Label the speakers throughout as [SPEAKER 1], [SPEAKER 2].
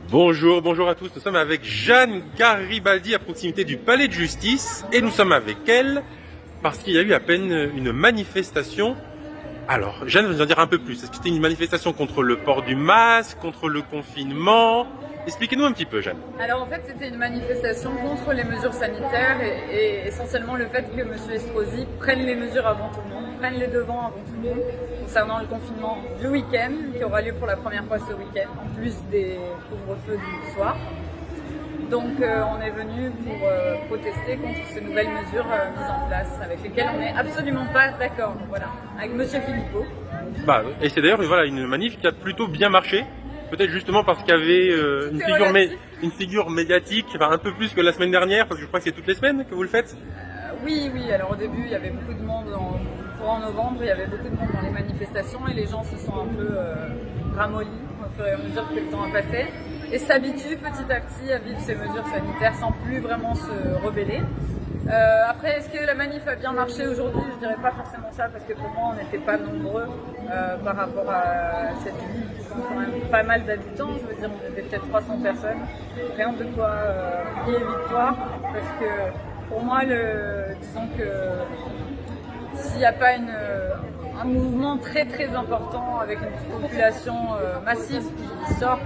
[SPEAKER 1] Bonjour, bonjour à tous. Nous sommes avec Jeanne Garibaldi à proximité du Palais de Justice et nous sommes avec elle parce qu'il y a eu à peine une manifestation. Alors, Jeanne va nous en dire un peu plus. Est-ce que c'était une manifestation contre le port du masque, contre le confinement? Expliquez-nous un petit peu, Jeanne.
[SPEAKER 2] Alors en fait, c'était une manifestation contre les mesures sanitaires et essentiellement le fait que M. Estrosi prenne les mesures avant tout le monde, prenne les devants avant tout le monde concernant le confinement du week-end qui aura lieu pour la première fois ce week-end, en plus des couvre-feux du soir. Donc on est venu pour protester contre ces nouvelles mesures mises en place avec lesquelles on n'est absolument pas d'accord. Voilà, avec M. Philippot.
[SPEAKER 1] Et c'est d'ailleurs une manif qui a plutôt bien marché. Peut-être justement parce qu'il y avait une figure médiatique, un peu plus que la semaine dernière, parce que je crois que c'est toutes les semaines que vous le faites.
[SPEAKER 2] Oui, alors au début il y avait beaucoup de monde, courant novembre il y avait beaucoup de monde dans les manifestations et les gens se sont un peu ramollis au fur et à mesure que le temps a passé et s'habituent petit à petit à vivre ces mesures sanitaires sans plus vraiment se rebeller. Après, est-ce que la manif a bien marché aujourd'hui? Je dirais pas forcément ça parce que pour moi on n'était pas nombreux par rapport à cette ville qui compte quand même pas mal d'habitants. Je veux dire, on était peut-être 300 personnes. Rien de quoi crier victoire parce que pour moi, disons que s'il n'y a pas un mouvement très très important avec une population massive qui sort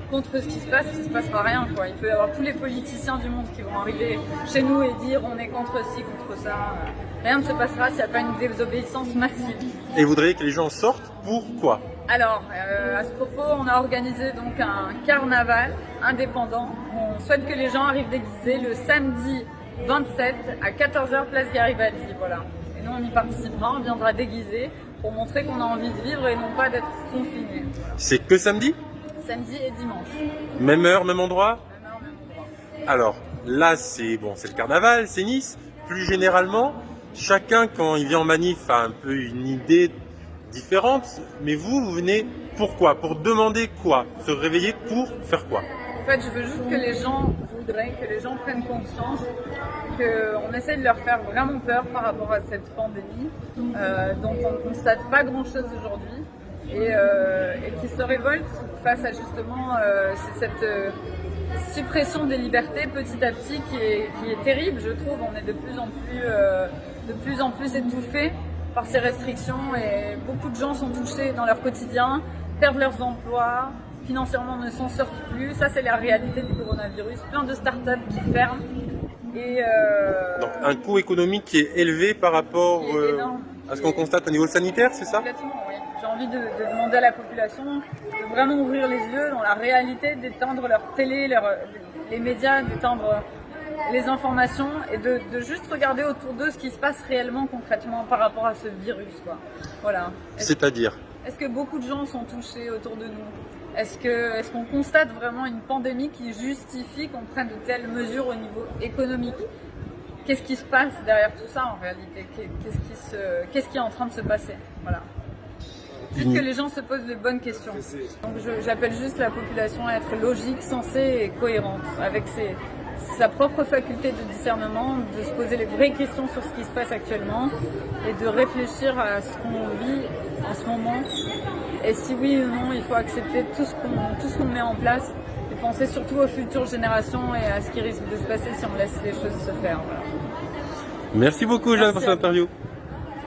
[SPEAKER 2] contre ce qui se passe, il ne se passera rien, quoi. Il peut y avoir tous les politiciens du monde qui vont arriver chez nous et dire on est contre ci, contre ça. Rien ne se passera s'il n'y a pas une désobéissance massive.
[SPEAKER 1] Et vous voudriez que les gens sortent pour
[SPEAKER 2] Alors, à ce propos, on a organisé donc un carnaval indépendant. On souhaite que les gens arrivent déguisés le samedi 27 à 14h place Garibaldi, voilà. Et nous on y participera, on viendra déguisés pour montrer qu'on a envie de vivre et non pas d'être confinés. Voilà.
[SPEAKER 1] C'est que samedi?
[SPEAKER 2] Samedi et dimanche.
[SPEAKER 1] Même heure, même endroit?
[SPEAKER 2] Même heure, même endroit.
[SPEAKER 1] Alors, là c'est le carnaval, c'est Nice. Plus généralement, chacun quand il vient en manif a un peu une idée différente, mais vous venez pourquoi? Pour demander quoi? Se réveiller pour faire quoi?
[SPEAKER 2] En fait, je veux juste que les gens prennent conscience qu'on essaie de leur faire vraiment peur par rapport à cette pandémie dont on ne constate pas grand-chose aujourd'hui et qui se révoltent face à justement cette suppression des libertés petit à petit qui est terrible, je trouve. On est de plus en plus étouffés par ces restrictions et beaucoup de gens sont touchés dans leur quotidien, perdent leurs emplois, financièrement ne s'en sortent plus. Ça, c'est la réalité du coronavirus. Plein de startups qui ferment.
[SPEAKER 1] Donc un coût économique qui est élevé par rapport à ce qu'on constate au niveau sanitaire, c'est ça?
[SPEAKER 2] Complètement, oui. J'ai envie de demander à la population de vraiment ouvrir les yeux dans la réalité, d'éteindre leur télé, les médias, d'éteindre les informations et de juste regarder autour d'eux ce qui se passe réellement concrètement par rapport à ce virus, quoi. Voilà.
[SPEAKER 1] C'est-à-dire?
[SPEAKER 2] Est-ce que beaucoup de gens sont touchés autour de nous? Est-ce qu'on constate vraiment une pandémie qui justifie qu'on prenne de telles mesures au niveau économique? Qu'est-ce qui se passe derrière tout ça en réalité? Qu'est-ce qui est en train de se passer? Voilà. Juste que les gens se posent les bonnes questions. Donc j'appelle juste la population à être logique, sensée et cohérente avec sa propre faculté de discernement, de se poser les vraies questions sur ce qui se passe actuellement et de réfléchir à ce qu'on vit en ce moment. Et si oui ou non, il faut accepter tout ce qu'on met en place et penser surtout aux futures générations et à ce qui risque de se passer si on laisse les choses se faire. Voilà.
[SPEAKER 1] Merci beaucoup, Jeanne, pour cette interview.